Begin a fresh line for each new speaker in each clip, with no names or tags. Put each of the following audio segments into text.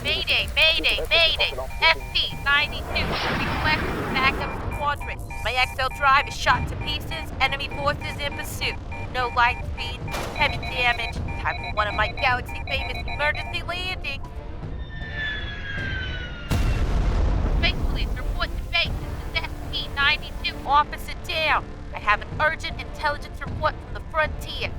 Mayday, mayday, mayday! ST-92, request backup squadron. My XL drive is shot to pieces, enemy forces in pursuit. No light speed, heavy damage. Time for one of my galaxy-famous emergency landings. Space Police, report to base. This is ST-92, officer down. I have an urgent intelligence report from the frontier.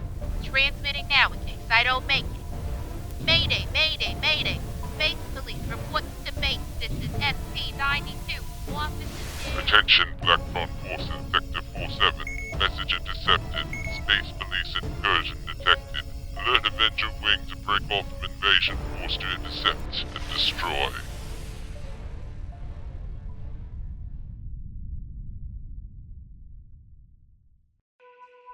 Transmitting now in case I don't make it. Mayday, mayday, mayday. Space Police, report to base. This is ST-92, officer down.
Attention, Blacktron Forces, Sector 47. Message intercepted. Space Police incursion detected. Alert Avenger Wing to break off from invasion force to intercept and destroy.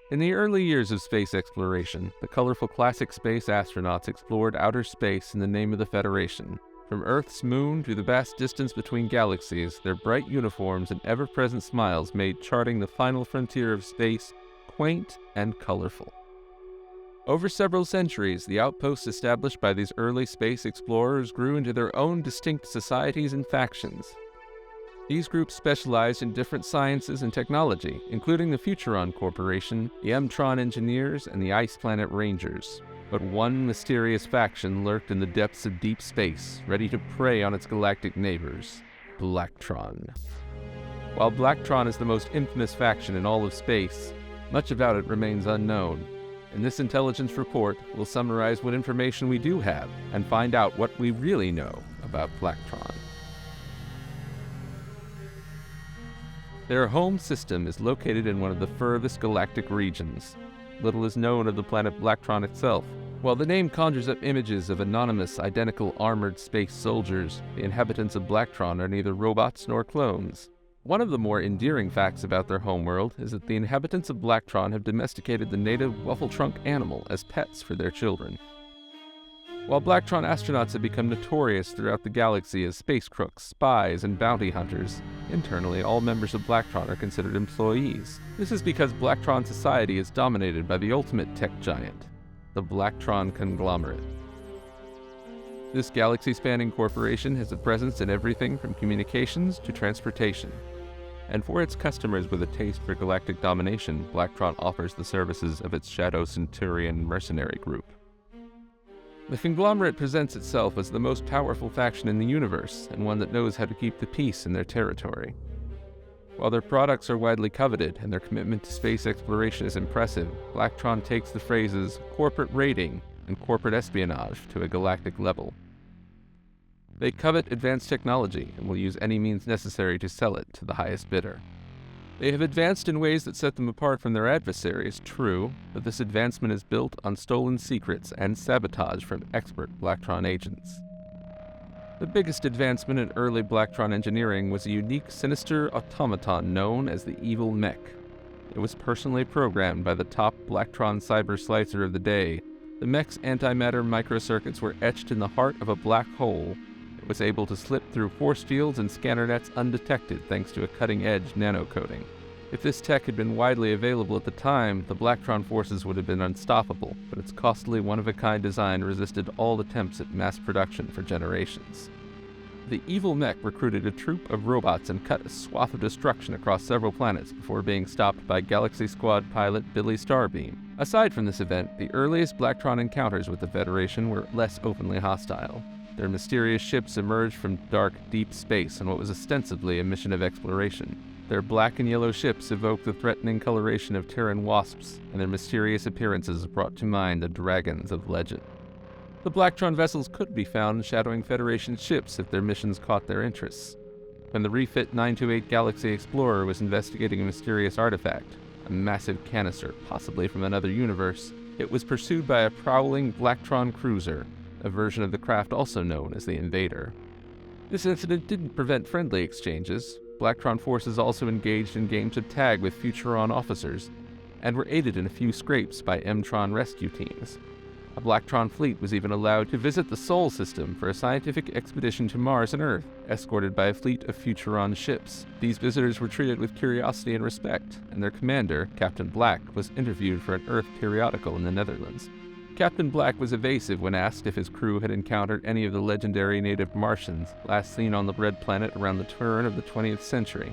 In the early years of space exploration, the colorful classic space astronauts explored outer space in the name of the Federation. From Earth's moon to the vast distance between galaxies, their bright uniforms and ever-present smiles made charting the final frontier of space quaint and colorful. Over several centuries, the outposts established by these early space explorers grew into their own distinct societies and factions. These groups specialized in different sciences and technology, including the Futuron Corporation, the Mtron Engineers, and the Ice Planet Rangers. But one mysterious faction lurked in the depths of deep space, ready to prey on its galactic neighbors, Blacktron. While Blacktron is the most infamous faction in all of space, much about it remains unknown. In this intelligence report, we'll summarize what information we do have and find out what we really know about Blacktron. Their home system is located in one of the furthest galactic regions. Little is known of the planet Blacktron itself. While the name conjures up images of anonymous, identical armored space soldiers, the inhabitants of Blacktron are neither robots nor clones. One of the more endearing facts about their homeworld is that the inhabitants of Blacktron have domesticated the native waffle-trunk animal as pets for their children. While Blacktron astronauts have become notorious throughout the galaxy as space crooks, spies, and bounty hunters, internally all members of Blacktron are considered employees. This is because Blacktron society is dominated by the ultimate tech giant, the Blacktron conglomerate. This galaxy-spanning corporation has a presence in everything from communications to transportation. And for its customers with a taste for galactic domination, Blacktron offers the services of its Shadow Centurion mercenary group. The conglomerate presents itself as the most powerful faction in the universe, and one that knows how to keep the peace in their territory. While their products are widely coveted and their commitment to space exploration is impressive, Blacktron takes the phrases corporate raiding and corporate espionage to a galactic level. They covet advanced technology and will use any means necessary to sell it to the highest bidder. They have advanced in ways that set them apart from their adversaries, true, but this advancement is built on stolen secrets and sabotage from expert Blacktron agents. The biggest advancement in early Blacktron engineering was a unique, sinister automaton known as the Evil Mech. It was personally programmed by the top Blacktron cyber slicer of the day. The mech's antimatter microcircuits were etched in the heart of a black hole. It was able to slip through force fields and scanner nets undetected thanks to a cutting-edge nanocoating. If this tech had been widely available at the time, the Blacktron forces would have been unstoppable, but its costly, one-of-a-kind design resisted all attempts at mass production for generations. The Evil Mech recruited a troop of robots and cut a swath of destruction across several planets before being stopped by Galaxy Squad pilot Billy Starbeam. Aside from this event, the earliest Blacktron encounters with the Federation were less openly hostile. Their mysterious ships emerged from dark, deep space on what was ostensibly a mission of exploration. Their black and yellow ships evoked the threatening coloration of Terran wasps, and their mysterious appearances brought to mind the dragons of legend. The Blacktron vessels could be found shadowing Federation ships if their missions caught their interests. When the refit 928 Galaxy Explorer was investigating a mysterious artifact, a massive canister, possibly from another universe, it was pursued by a prowling Blacktron Cruiser, a version of the craft also known as the Invader. This incident didn't prevent friendly exchanges. Blacktron forces also engaged in games of tag with Futuron officers, and were aided in a few scrapes by Mtron rescue teams. A Blacktron fleet was even allowed to visit the Sol system for a scientific expedition to Mars and Earth, escorted by a fleet of Futuron ships. These visitors were treated with curiosity and respect, and their commander, Captain Black, was interviewed for an Earth periodical in the Netherlands. Captain Black was evasive when asked if his crew had encountered any of the legendary native Martians last seen on the Red Planet around the turn of the 20th century.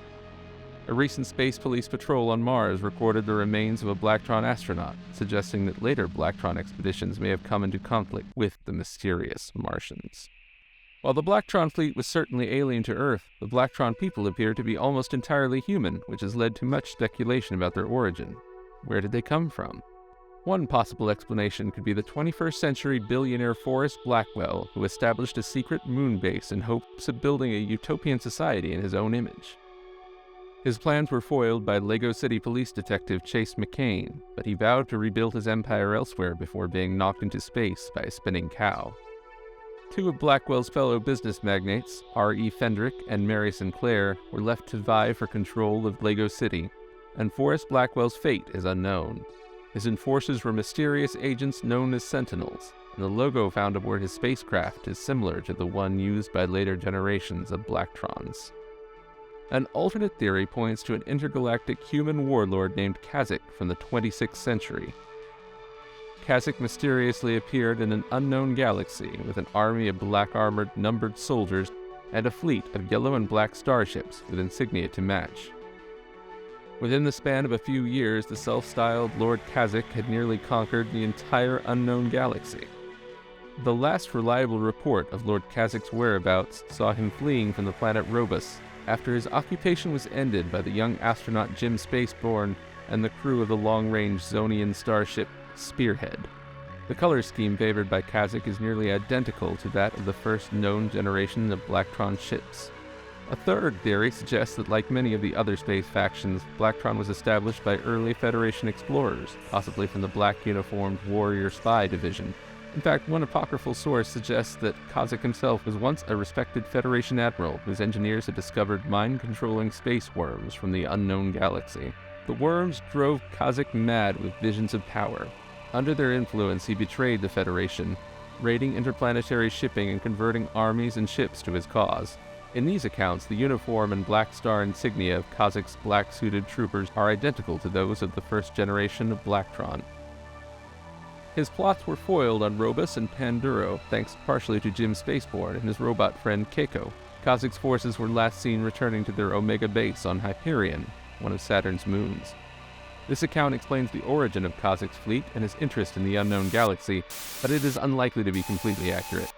A recent space police patrol on Mars recorded the remains of a Blacktron astronaut, suggesting that later Blacktron expeditions may have come into conflict with the mysterious Martians. While the Blacktron fleet was certainly alien to Earth, the Blacktron people appear to be almost entirely human, which has led to much speculation about their origin. Where did they come from? One possible explanation could be the 21st century billionaire Forrest Blackwell, who established a secret moon base in hopes of building a utopian society in his own image. His plans were foiled by Lego City police detective Chase McCain, but he vowed to rebuild his empire elsewhere before being knocked into space by a spinning cow. Two of Blackwell's fellow business magnates, R.E. Fendrick and Mary Sinclair, were left to vie for control of Lego City, and Forrest Blackwell's fate is unknown. His enforcers were mysterious agents known as Sentinels, and the logo found aboard his spacecraft is similar to the one used by later generations of Blacktrons. An alternate theory points to an intergalactic human warlord named Kazakh from the 26th century. Kazakh mysteriously appeared in an unknown galaxy with an army of black-armored, numbered soldiers and a fleet of yellow and black starships with insignia to match. Within the span of a few years, the self-styled Lord Kazakh had nearly conquered the entire unknown galaxy. The last reliable report of Lord Kazakh's whereabouts saw him fleeing from the planet Robus after his occupation was ended by the young astronaut Jim Spaceborn and the crew of the long-range Zonian starship Spearhead. The color scheme favored by Kazakh is nearly identical to that of the first known generation of Blacktron ships. A third theory suggests that, like many of the other space factions, Blacktron was established by early Federation explorers, possibly from the black-uniformed Warrior Spy Division. In fact, one apocryphal source suggests that Kazakh himself was once a respected Federation admiral whose engineers had discovered mind-controlling space worms from the unknown galaxy. The worms drove Kazakh mad with visions of power. Under their influence, he betrayed the Federation, raiding interplanetary shipping and converting armies and ships to his cause. In these accounts, the uniform and black star insignia of Kazakh's black-suited troopers are identical to those of the first generation of Blacktron. His plots were foiled on Robus and Panduro, thanks partially to Jim Spaceborn and his robot friend Keiko. Kazakh's forces were last seen returning to their Omega base on Hyperion, one of Saturn's moons. This account explains the origin of Kazakh's fleet and his interest in the unknown galaxy, but it is unlikely to be completely accurate,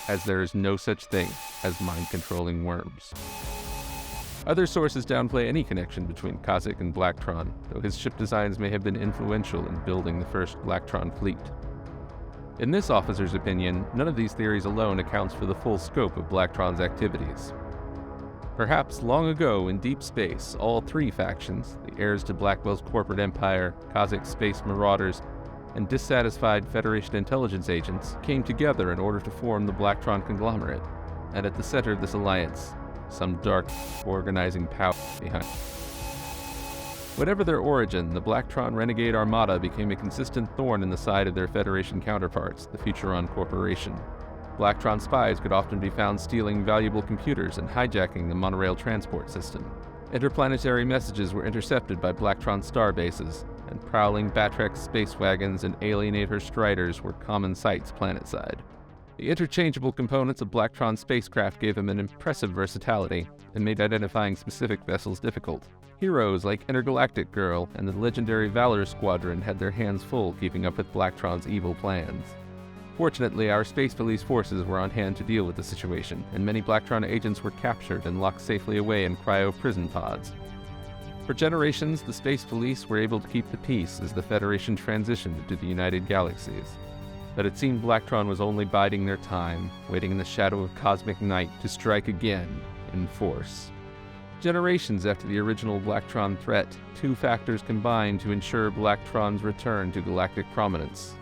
as there is no such thing as mind-controlling worms. Other sources downplay any connection between Kazakh and Blacktron, though his ship designs may have been influential in building the first Blacktron fleet. In this officer's opinion, none of these theories alone accounts for the full scope of Blacktron's activities. Perhaps long ago in deep space, all three factions, the heirs to Blackwell's corporate empire, Kazakh space marauders, and dissatisfied Federation intelligence agents, came together in order to form the Blacktron conglomerate, and at the center of this alliance, some dark, organizing power behind. Whatever their origin, the Blacktron Renegade Armada became a consistent thorn in the side of their Federation counterparts, the Futuron Corporation. Blacktron spies could often be found stealing valuable computers and hijacking the monorail transport system. Interplanetary messages were intercepted by Blacktron star bases, and prowling Batrex space wagons and Alienator Striders were common sights planetside. The interchangeable components of Blacktron's spacecraft gave him an impressive versatility and made identifying specific vessels difficult. Heroes like Intergalactic Girl and the legendary Valor Squadron had their hands full keeping up with Blacktron's evil plans. Fortunately, our space police forces were on hand to deal with the situation, and many Blacktron agents were captured and locked safely away in cryo-prison pods. For generations, the space police were able to keep the peace as the Federation transitioned into the United Galaxies. But it seemed Blacktron was only biding their time, waiting in the shadow of cosmic night to strike again in force. Generations after the original Blacktron threat, two factors combined to ensure Blacktron's return to galactic prominence.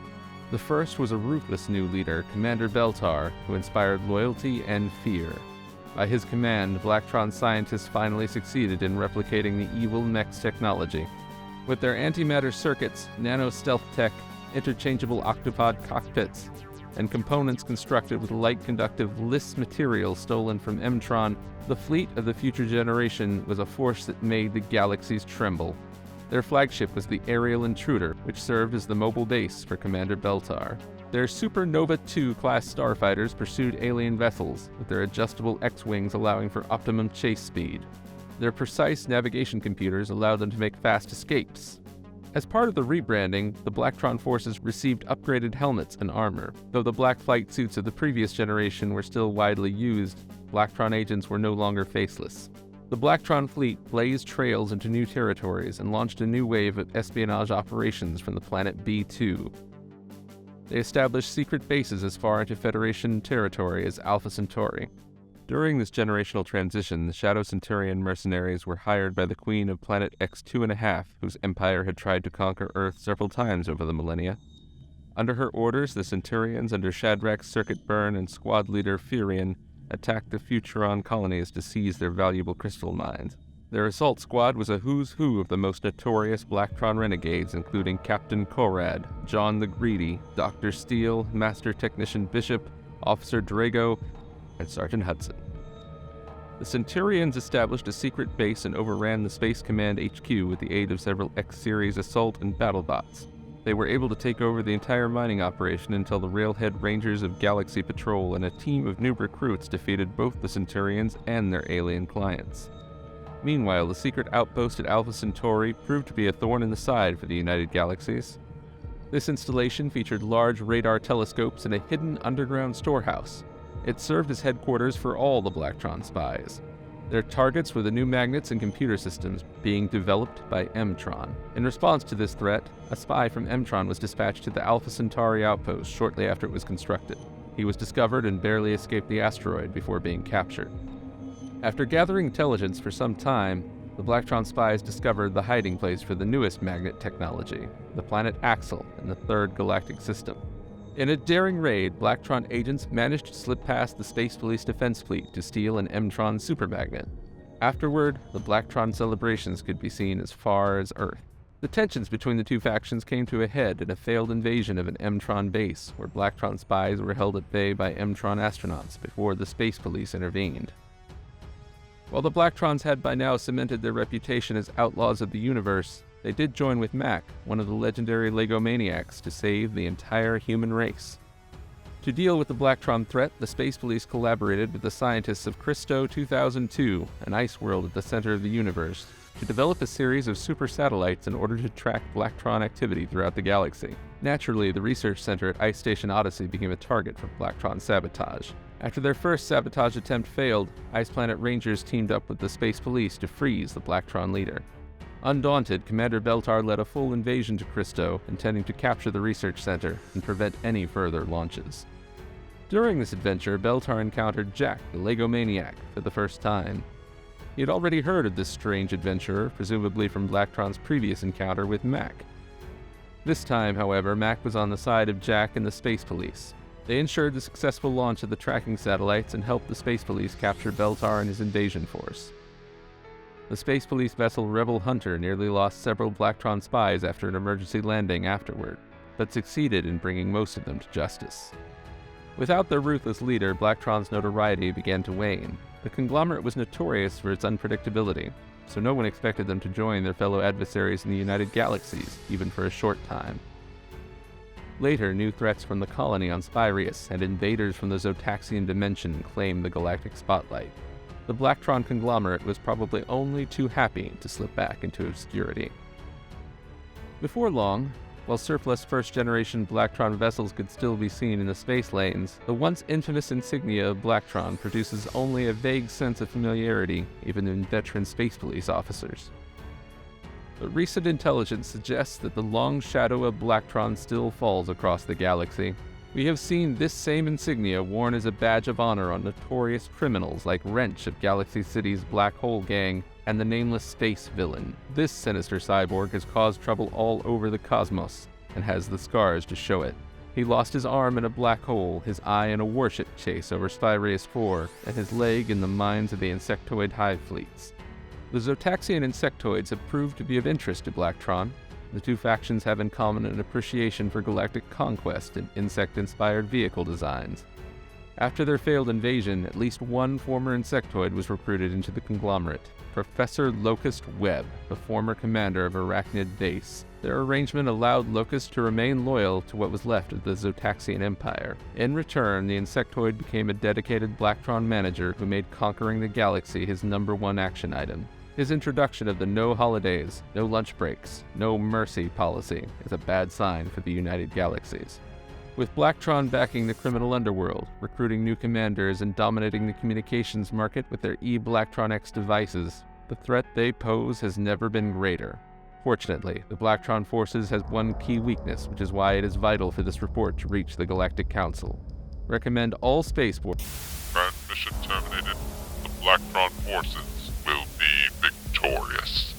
The first was a ruthless new leader, Commander Beltar, who inspired loyalty and fear. By his command, Blacktron scientists finally succeeded in replicating the evil Nex technology. With their antimatter circuits, nano-stealth tech, interchangeable octopod cockpits, and components constructed with light-conductive LIS material stolen from Mtron, the fleet of the future generation was a force that made the galaxies tremble. Their flagship was the Aerial Intruder, which served as the mobile base for Commander Beltar. Their Supernova II class starfighters pursued alien vessels, with their adjustable X-wings allowing for optimum chase speed. Their precise navigation computers allowed them to make fast escapes. As part of the rebranding, the Blacktron forces received upgraded helmets and armor. Though the black flight suits of the previous generation were still widely used, Blacktron agents were no longer faceless. The Blacktron fleet blazed trails into new territories and launched a new wave of espionage operations from the planet B2. They established secret bases as far into Federation territory as Alpha Centauri. During this generational transition, the Shadow Centurion mercenaries were hired by the Queen of Planet X2.5, whose empire had tried to conquer Earth several times over the millennia. Under her orders, the Centurions under Shadrach Circuit Burn and squad leader Furion attacked the Futuron colonies to seize their valuable crystal mines. Their assault squad was a who's who of the most notorious Blacktron renegades, including Captain Korad, John the Greedy, Dr. Steele, Master Technician Bishop, Officer Drago, and Sergeant Hudson. The Centurions established a secret base and overran the Space Command HQ with the aid of several X-Series assault and battle bots. They were able to take over the entire mining operation until the Railhead Rangers of Galaxy Patrol and a team of new recruits defeated both the Centurions and their alien clients. Meanwhile, the secret outpost at Alpha Centauri proved to be a thorn in the side for the United Galaxies. This installation featured large radar telescopes and a hidden underground storehouse. It served as headquarters for all the Blacktron spies. Their targets were the new magnets and computer systems being developed by Mtron. In response to this threat, a spy from Mtron was dispatched to the Alpha Centauri outpost shortly after it was constructed. He was discovered and barely escaped the asteroid before being captured. After gathering intelligence for some time, the Blacktron spies discovered the hiding place for the newest magnet technology, the planet Axel in the Third Galactic System. In a daring raid, Blacktron agents managed to slip past the Space Police defense fleet to steal an Mtron supermagnet. Afterward, the Blacktron celebrations could be seen as far as Earth. The tensions between the two factions came to a head in a failed invasion of an Mtron base, where Blacktron spies were held at bay by Mtron astronauts before the Space Police intervened. While the Blacktrons had by now cemented their reputation as outlaws of the universe, they did join with Mac, one of the legendary Legomaniacs, to save the entire human race. To deal with the Blacktron threat, the Space Police collaborated with the scientists of Christo 2002, an ice world at the center of the universe, to develop a series of super satellites in order to track Blacktron activity throughout the galaxy. Naturally, the research center at Ice Station Odyssey became a target for Blacktron sabotage. After their first sabotage attempt failed, Ice Planet Rangers teamed up with the Space Police to freeze the Blacktron leader. Undaunted, Commander Beltar led a full invasion to Christo, intending to capture the research center and prevent any further launches. During this adventure, Beltar encountered Jack, the Legomaniac, for the first time. He had already heard of this strange adventurer, presumably from Blacktron's previous encounter with Mac. This time, however, Mac was on the side of Jack and the Space Police. They ensured the successful launch of the tracking satellites and helped the Space Police capture Beltar and his invasion force. The Space Police vessel Rebel Hunter nearly lost several Blacktron spies after an emergency landing afterward, but succeeded in bringing most of them to justice. Without their ruthless leader, Blacktron's notoriety began to wane. The conglomerate was notorious for its unpredictability, so no one expected them to join their fellow adversaries in the United Galaxies, even for a short time. Later, new threats from the colony on Spyrius and invaders from the Zotaxian dimension claimed the galactic spotlight. The Blacktron conglomerate was probably only too happy to slip back into obscurity. Before long, while surplus first-generation Blacktron vessels could still be seen in the space lanes, the once infamous insignia of Blacktron produces only a vague sense of familiarity, even in veteran Space Police officers. But recent intelligence suggests that the long shadow of Blacktron still falls across the galaxy. We have seen this same insignia worn as a badge of honor on notorious criminals like Wrench of Galaxy City's Black Hole Gang and the nameless space villain. This sinister cyborg has caused trouble all over the cosmos and has the scars to show it. He lost his arm in a black hole, his eye in a warship chase over Spyrius 4, and his leg in the mines of the insectoid hive fleets. The Zotaxian insectoids have proved to be of interest to Blacktron. The two factions have in common an appreciation for galactic conquest and insect-inspired vehicle designs. After their failed invasion, at least one former insectoid was recruited into the conglomerate, Professor Locust Webb, the former commander of Arachnid Base. Their arrangement allowed Locust to remain loyal to what was left of the Zotaxian Empire. In return, the insectoid became a dedicated Blacktron manager who made conquering the galaxy his #1 action item. His introduction of the no holidays, no lunch breaks, no mercy policy is a bad sign for the United Galaxies. With Blacktron backing the criminal underworld, recruiting new commanders, and dominating the communications market with their E-Blacktron X devices, the threat they pose has never been greater. Fortunately, the Blacktron forces has one key weakness, which is why it is vital for this report to reach the Galactic Council. Recommend all spaceports.
Transmission terminated. The Blacktron forces will be victorious.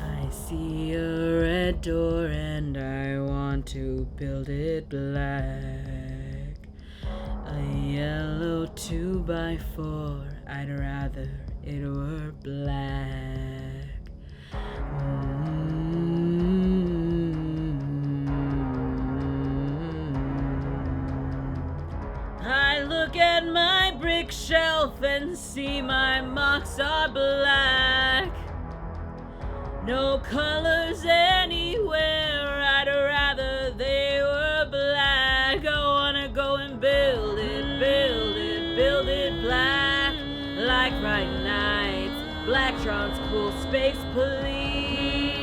I see a red door and I want to build it black. A yellow 2x4, I'd rather it were black. I look at my brick shelf and see my marks are black. No colors anywhere, I'd rather they were black. I wanna go and build it, build it black. Like Fright Nights, Blacktron's cool space police.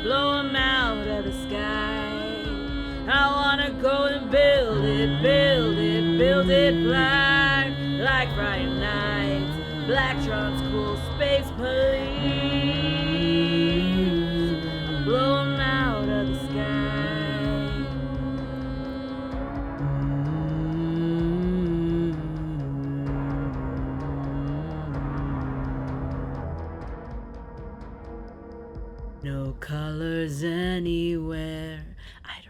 Blow 'em out of the sky. I wanna go and build it black. Like Fright Nights, Blacktron's cool space police. Blow 'em out of the sky. No colors anywhere, I'd